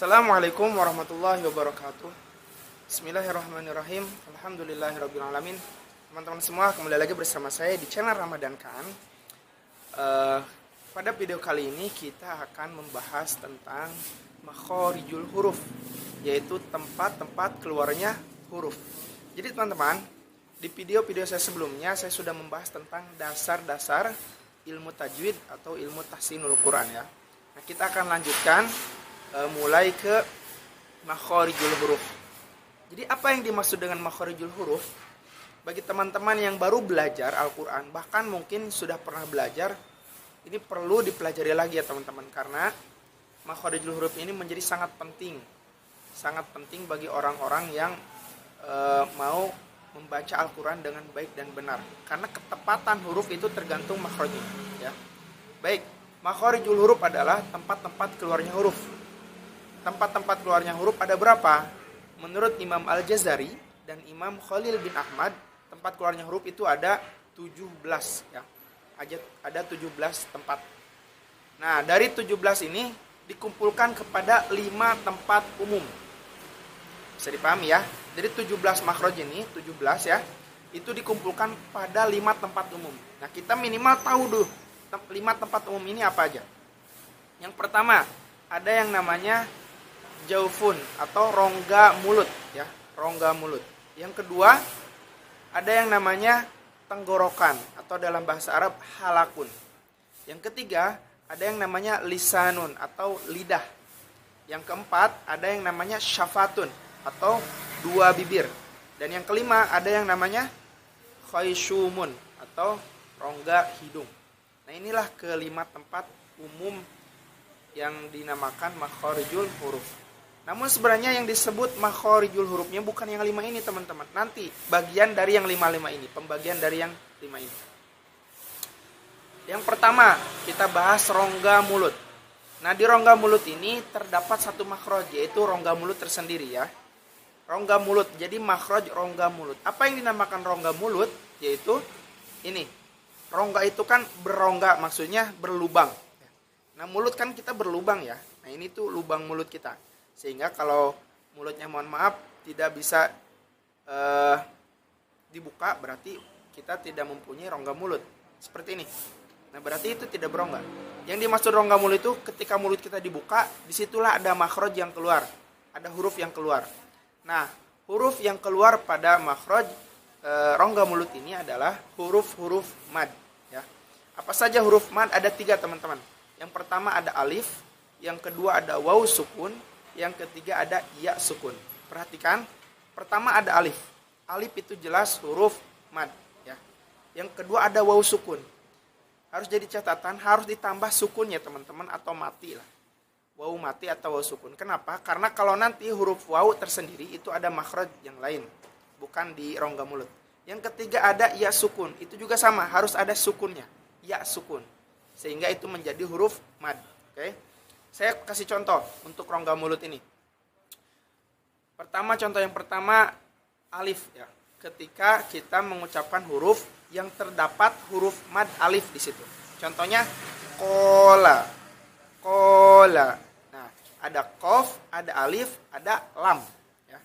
Assalamualaikum warahmatullahi wabarakatuh. Bismillahirrahmanirrahim. Alhamdulillahirrabbilalamin. Teman-teman semua, kembali lagi bersama saya di channel Ramadan Khan. Pada video kali ini kita akan membahas tentang makhorijul huruf, yaitu tempat-tempat keluarnya huruf. Jadi teman-teman, di video-video saya sebelumnya saya sudah membahas tentang dasar-dasar ilmu tajwid atau ilmu tahsinul Quran ya. Nah, kita akan lanjutkan mulai ke makhorijul huruf. Jadi apa yang dimaksud dengan makhorijul huruf? Bagi teman-teman yang baru belajar Al-Quran, bahkan mungkin sudah pernah belajar, ini perlu dipelajari lagi ya teman-teman, karena makhorijul huruf ini menjadi sangat penting bagi orang-orang yang mau membaca Al-Quran dengan baik dan benar, karena ketepatan huruf itu tergantung makhrajnya ya. Baik, makhorijul huruf adalah tempat-tempat keluarnya huruf. Tempat-tempat keluarnya huruf ada berapa? Menurut Imam Al-Jazari dan Imam Khalil bin Ahmad, tempat keluarnya huruf itu ada 17 ya. Ada 17 tempat. Nah, dari 17 ini dikumpulkan kepada 5 tempat umum. Bisa dipahami ya? Dari 17 makhraj ini, 17 ya, itu dikumpulkan pada 5 tempat umum. Nah, kita minimal tahu dulu 5 tempat umum ini apa aja. Yang pertama, ada yang namanya jaufun atau rongga mulut ya, rongga mulut. Yang kedua, ada yang namanya tenggorokan atau dalam bahasa Arab halakun. Yang ketiga, ada yang namanya lisanun atau lidah. Yang keempat, ada yang namanya syafatun atau dua bibir. Dan yang kelima, ada yang namanya khaysyumun atau rongga hidung. Nah, inilah kelima tempat umum yang dinamakan makhorijul huruf. Namun sebenarnya yang disebut makhorijul hurufnya bukan yang 5 ini teman-teman. Nanti bagian dari yang 5 ini, pembagian dari yang 5 ini. Yang pertama kita bahas rongga mulut. Nah, di rongga mulut ini terdapat satu makhraj, yaitu rongga mulut tersendiri ya. Rongga mulut, jadi makhraj rongga mulut. Apa yang dinamakan rongga mulut? Yaitu ini. Rongga itu kan berongga, maksudnya berlubang. Nah, mulut kan kita berlubang ya. Nah, ini tuh lubang mulut kita. Sehingga kalau mulutnya mohon maaf tidak bisa dibuka, berarti kita tidak mempunyai rongga mulut. Seperti ini. Nah, berarti itu tidak berongga. Yang dimaksud rongga mulut itu ketika mulut kita dibuka, disitulah ada makhraj yang keluar. Ada huruf yang keluar. Nah, huruf yang keluar pada makhraj rongga mulut ini adalah huruf-huruf mad ya. Apa saja huruf mad? Ada 3 teman-teman. Yang pertama ada alif, yang kedua ada waw sukun, yang ketiga ada ya sukun. Perhatikan, pertama ada alif. Alif itu jelas huruf mad ya. Yang kedua ada waw sukun. Harus jadi catatan, harus ditambah sukun ya teman-teman, atau mati lah. Waw mati atau waw sukun. Kenapa? Karena kalau nanti huruf waw tersendiri itu ada makhraj yang lain, bukan di rongga mulut. Yang ketiga ada ya sukun. Itu juga sama, harus ada sukunnya. Ya sukun. Sehingga itu menjadi huruf mad. Oke. Saya kasih contoh untuk rongga mulut ini. Contoh yang pertama alif ya. Ketika kita mengucapkan huruf yang terdapat huruf mad alif di situ. Contohnya kola. Kola. Nah, ada qaf, ada alif, ada lam ya.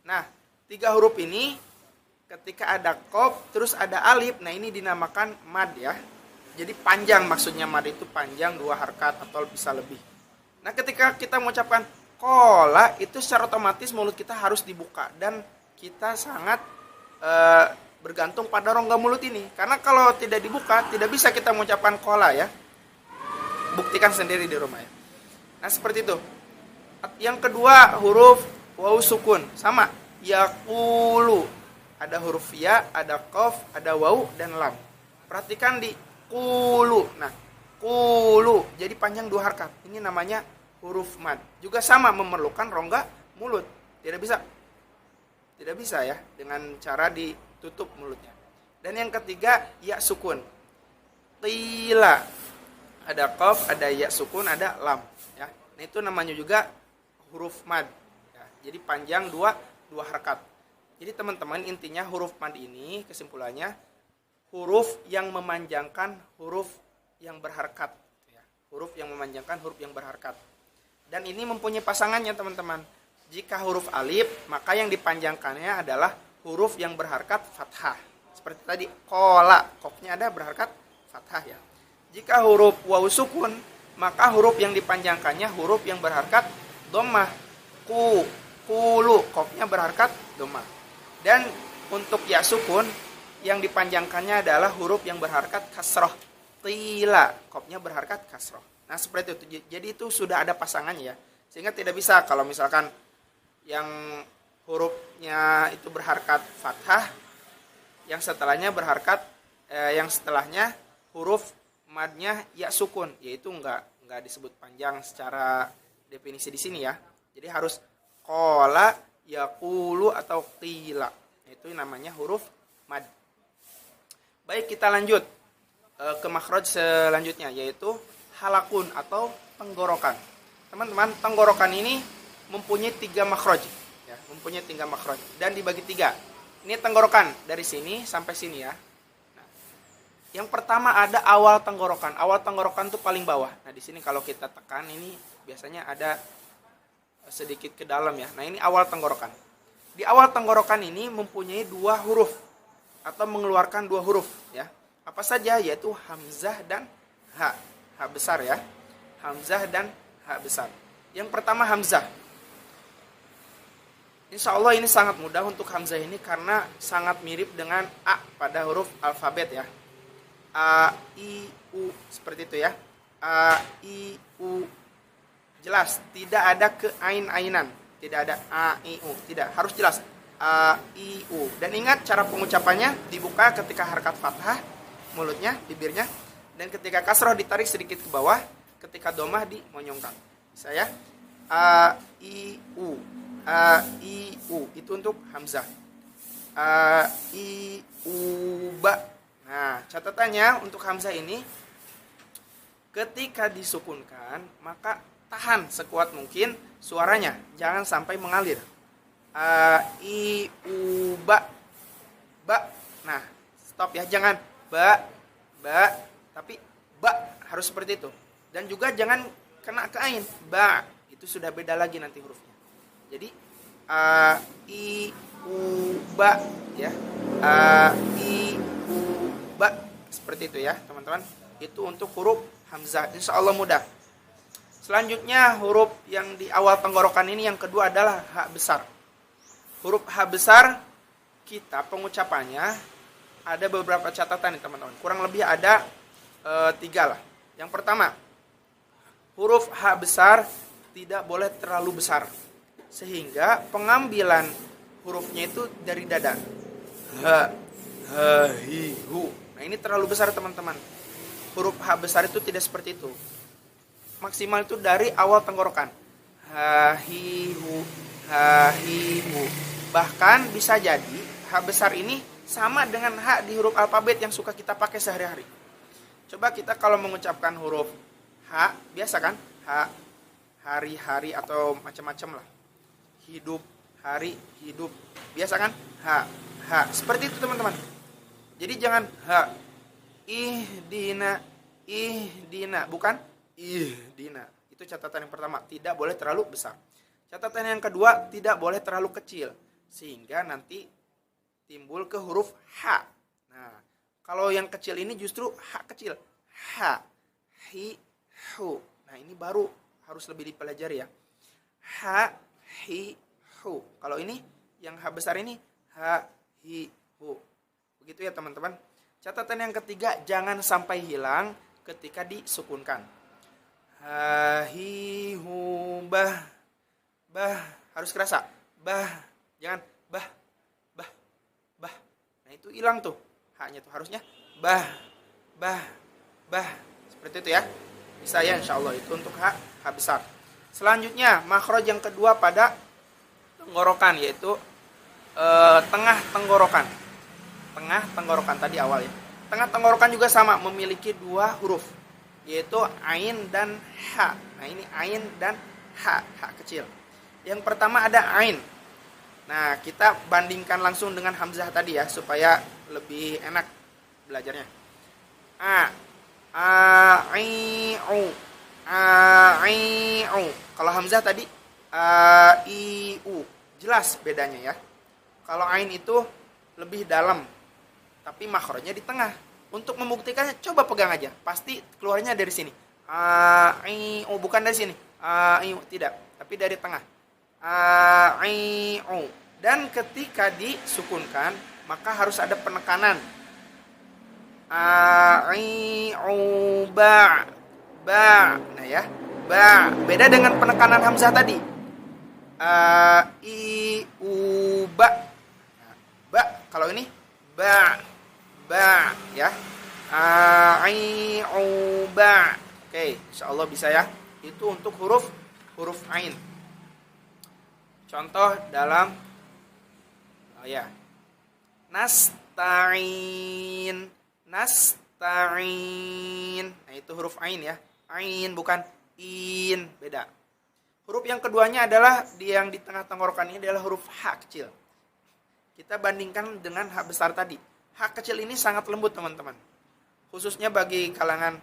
Nah, 3 huruf ini ketika ada qaf terus ada alif, nah ini dinamakan mad ya. Jadi panjang, maksudnya mad itu panjang 2 harkat atau bisa lebih. Nah, ketika kita mengucapkan kola, itu secara otomatis mulut kita harus dibuka. Dan kita sangat bergantung pada rongga mulut ini. Karena kalau tidak dibuka, tidak bisa kita mengucapkan kola ya. Buktikan sendiri di rumah ya. Nah, seperti itu. Yang kedua, huruf waw sukun. Sama, yaqulu. Ada huruf ya, ada qaf, ada waw, dan lam. Perhatikan di qulu. Nah, qulu jadi panjang 2 harkat. Ini namanya huruf mad. Juga sama memerlukan rongga mulut. Tidak bisa ya dengan cara ditutup mulutnya. Dan yang ketiga ya sukun. Qila. Ada qaf, ada ya sukun, ada lam ya. Nah, itu namanya juga huruf mad ya. Jadi panjang 2 harkat. Jadi teman-teman, intinya huruf mad ini kesimpulannya huruf yang memanjangkan huruf yang berharkat ya. Huruf yang memanjangkan huruf yang berharkat. Dan ini mempunyai pasangannya teman-teman. Jika huruf alif, maka yang dipanjangkannya adalah huruf yang berharkat fathah. Seperti tadi, kola, kopnya ada berharkat fathah ya. Jika huruf waw sukun, maka huruf yang dipanjangkannya huruf yang berharkat dhammah. Kulu, kopnya berharkat dhammah. Dan untuk ya sukun, yang dipanjangkannya adalah huruf yang berharkat kasroh. Tila, kopnya berharkat kasroh. Nah seperti itu. Jadi itu sudah ada pasangannya ya. Sehingga tidak bisa kalau misalkan yang hurufnya itu berharkat fathah, yang setelahnya huruf madnya ya sukun, yaitu enggak disebut panjang secara definisi di sini ya. Jadi harus qala, yaqulu atau qila. Itu namanya huruf mad. Baik, kita lanjut ke makhraj selanjutnya, yaitu halakun atau tenggorokan. Teman-teman, tenggorokan ini mempunyai 3 makhraj ya, mempunyai 3 makhraj dan dibagi 3. Ini tenggorokan dari sini sampai sini ya. Nah, yang pertama ada awal tenggorokan. Awal tenggorokan itu paling bawah. Nah, di sini kalau kita tekan ini biasanya ada sedikit ke dalam ya. Nah, ini awal tenggorokan. Di awal tenggorokan ini mempunyai 2 huruf atau mengeluarkan 2 huruf ya. Apa saja? Yaitu hamzah dan ha. Ha besar ya. Hamzah dan ha besar. Yang pertama hamzah. Insya Allah ini sangat mudah untuk hamzah ini karena sangat mirip dengan a pada huruf alfabet ya. A, I, U seperti itu ya. A, I, U. Jelas, tidak ada keain-ainan, tidak ada a, i, u, tidak, harus jelas a, i, u. Dan ingat cara pengucapannya, dibuka ketika harkat fathah mulutnya, bibirnya, dan ketika kasroh ditarik sedikit ke bawah, ketika domah dimonyongkan. Bisa ya? A, i, u. A, i, u. Itu untuk hamzah. A, i, u, ba. Nah, catatannya untuk hamzah ini, ketika disukunkan, maka tahan sekuat mungkin suaranya, jangan sampai mengalir. A, i, u, ba. Ba. Nah, stop ya, jangan ba, tapi ba, harus seperti itu. Dan juga jangan kena ke ain, ba. Itu sudah beda lagi nanti hurufnya. Jadi a, i, u, ba ya. A, i, u, ba. Seperti itu ya, teman-teman. Itu untuk huruf hamzah. Insya Allah mudah. Selanjutnya huruf yang di awal tenggorokan ini yang kedua adalah ha besar. Huruf ha besar kita pengucapannya ada beberapa catatan nih teman-teman. Kurang lebih ada 3 lah. Yang pertama, huruf ha besar tidak boleh terlalu besar sehingga pengambilan hurufnya itu dari dada. Ha, hi, hu. Nah ini terlalu besar teman-teman. Huruf ha besar itu tidak seperti itu. Maksimal itu dari awal tenggorokan. Ha, hi, hu, ha, hi, hu. Bahkan bisa jadi ha besar ini sama dengan ha di huruf alfabet yang suka kita pakai sehari-hari. Coba kita kalau mengucapkan huruf ha, biasa kan? Ha, hari-hari atau macam-macam lah. Hidup, hari, hidup. Biasa kan? Ha, ha. Seperti itu teman-teman. Jadi jangan ha, ihdina, bukan ihdina. Itu catatan yang pertama, tidak boleh terlalu besar. Catatan yang kedua, tidak boleh terlalu kecil sehingga nanti timbul ke huruf ha. Nah, kalau yang kecil ini justru ha kecil. Ha, hi, hu. Nah, ini baru harus lebih dipelajari ya. Ha, hi, hu. Kalau ini yang ha besar ini ha, hi, hu. Begitu ya, teman-teman. Catatan yang ketiga, jangan sampai hilang ketika disukunkan. Ha, hi, hu, bah. Bah, harus kerasa. Bah, jangan bah. Nah, itu hilang tuh. Haknya tuh harusnya bah. Seperti itu ya. Bisa ya insyaallah, itu untuk ha besar. Selanjutnya, makhraj yang kedua pada tenggorokan yaitu tengah tenggorokan. Tengah tenggorokan tadi awal ya. Tengah tenggorokan juga sama, memiliki 2 huruf yaitu ain dan ha. Nah, ini ain dan ha kecil. Yang pertama ada ain. Nah, kita bandingkan langsung dengan hamzah tadi ya supaya lebih enak belajarnya. A, i, u. Kalau hamzah tadi i u, jelas bedanya ya. Kalau ain itu lebih dalam, tapi makhrajnya di tengah. Untuk membuktikannya coba pegang aja, pasti keluarnya dari sini. I u, bukan dari sini. I u, tidak, tapi dari tengah. I u. Dan ketika disukunkan, maka harus ada penekanan. I u ba. Ba. Nah ya, ba. Beda dengan penekanan hamzah tadi. I u ba. Nah, ba. Kalau ini ba. Ba ya. I u ba. Oke, insyaallah bisa ya. Itu untuk huruf ain. Contoh dalam nasta'in. Nasta'in. Nah, itu huruf ain ya. Ain bukan in, beda. Huruf yang keduanya adalah yang di tengah tenggorokan ini adalah huruf H kecil. Kita bandingkan dengan H besar tadi. H kecil ini sangat lembut, teman-teman. Khususnya bagi kalangan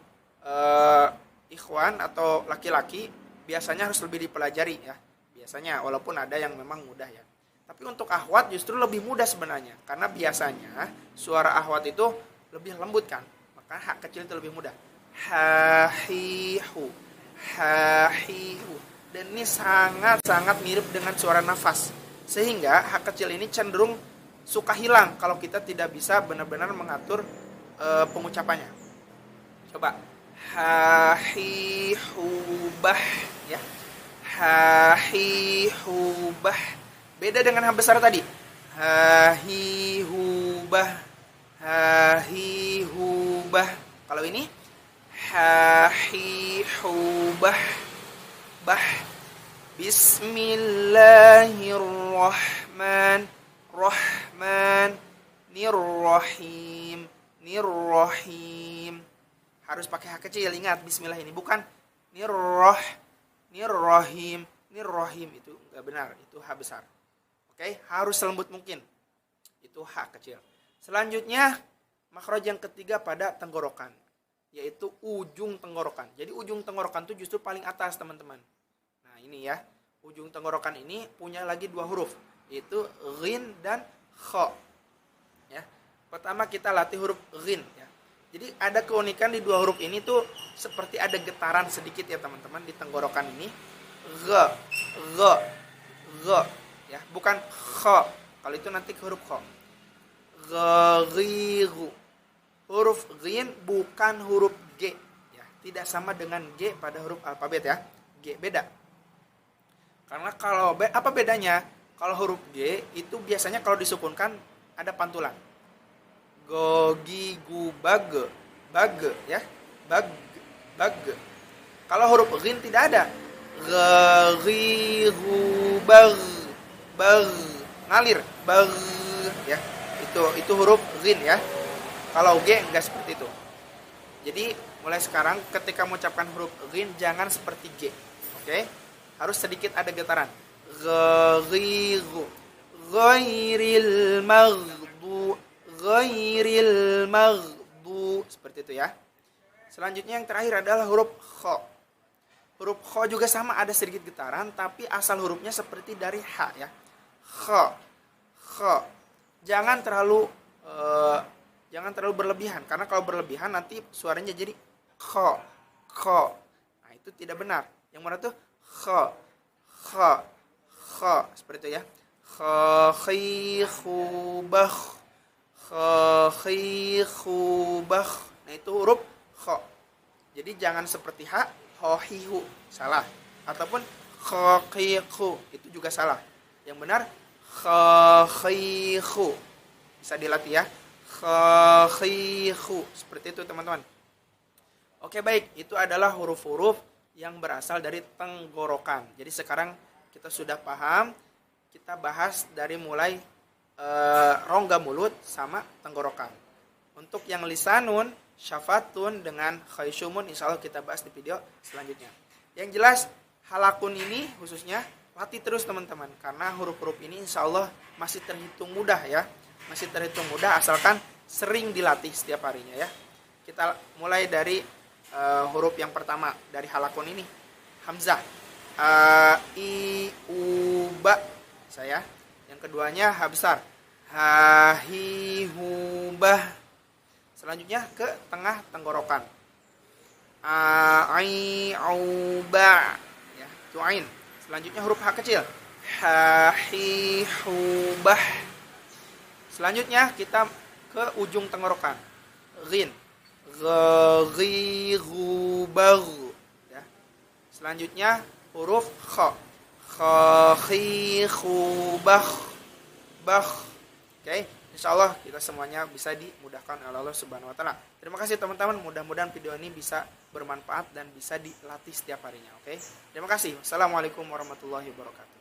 ikhwan atau laki-laki, biasanya harus lebih dipelajari ya. Biasanya, walaupun ada yang memang mudah ya. Tapi untuk akhwat justru lebih mudah sebenarnya. Karena biasanya suara akhwat itu lebih lembut kan. Maka H kecil itu lebih mudah. Hahihu. Hahihu. Dan ini sangat-sangat mirip dengan suara nafas. Sehingga H kecil ini cenderung suka hilang kalau kita tidak bisa benar-benar mengatur pengucapannya. Coba. Hahihubah ya. Hahihubah. Beda dengan H besar tadi. Hahihubah. Hahihubah. Kalau ini hahihubah. Bah. Bismillahirrahmanirrahim. Nirrahim. Harus pakai H kecil, ingat bismillah ini bukan nirrahim. Nirrahim itu enggak benar, itu H besar. Oke, harus selembut mungkin. Itu H kecil. Selanjutnya makhraj yang ketiga pada tenggorokan, yaitu ujung tenggorokan. Jadi ujung tenggorokan itu justru paling atas, teman-teman. Nah, ini ya. Ujung tenggorokan ini punya lagi dua huruf, yaitu ghin dan kha. Ya. Pertama kita latih huruf ghin ya. Jadi ada keunikan di dua huruf ini tuh seperti ada getaran sedikit ya, teman-teman, di tenggorokan ini. G, ya, bukan kha. Kalau itu nanti ke huruf kha. Ghiru. Huruf ghin bukan huruf G ya. Tidak sama dengan G pada huruf alfabet ya. G beda. Karena kalau apa bedanya? Kalau huruf G itu biasanya kalau disukunkan ada pantulan. Gogi gu bage. Bage ya. Bag. Kalau huruf ghin tidak ada. Ghiru bag. Bag. Ngalir. Bag ya. Itu huruf ghin ya. Kalau G enggak seperti itu. Jadi mulai sekarang ketika mengucapkan huruf ghin jangan seperti G. Oke? Harus sedikit ada getaran. Ghiru. Ghairil maghdu. Ghairil maghdu. Seperti itu ya. Selanjutnya yang terakhir adalah huruf kha. Huruf kha juga sama, ada sedikit getaran, tapi asal hurufnya seperti dari H ya. Kha. Jangan terlalu berlebihan, karena kalau berlebihan nanti suaranya jadi kha. Nah, itu tidak benar. Yang mana tuh kha. Seperti itu ya. Khibah. Nah, itu huruf kha. Jadi jangan seperti H, hohihu, salah. Ataupun khaqiqu, itu juga salah. Yang benar khaqiqu. Bisa dilatih ya. Khaqiqu. Seperti itu, teman-teman. Oke, baik. Itu adalah huruf-huruf yang berasal dari tenggorokan. Jadi sekarang kita sudah paham. Kita bahas dari mulai rongga mulut sama tenggorokan. Untuk yang lisanun, syafatun dengan khaysyumun insyaallah kita bahas di video selanjutnya. Yang jelas halakun ini khususnya latih terus, teman-teman, karena huruf-huruf ini insyaallah masih terhitung mudah ya. Masih terhitung mudah asalkan sering dilatih setiap harinya ya. Kita mulai dari huruf yang pertama dari halakun ini, hamzah. A, I, U, Ba. Saya. Yang keduanya ha besar. Ha, hi, hu, bah. Selanjutnya ke tengah tenggorokan. A, I, au, ba. Ya, itu ain. Selanjutnya huruf H kecil. Ha, hi, hu, bah. Selanjutnya kita ke ujung tenggorokan. Ghin. Ghi, gu, ba, gu. Ya. Selanjutnya huruf kha. Kha, khi, khu, bah. Bah. Oke, insyaallah kita semuanya bisa dimudahkan oleh Allah Subhanahu wa taala. Terima kasih teman-teman, mudah-mudahan video ini bisa bermanfaat dan bisa dilatih setiap harinya, oke? Terima kasih. Wassalamualaikum warahmatullahi wabarakatuh.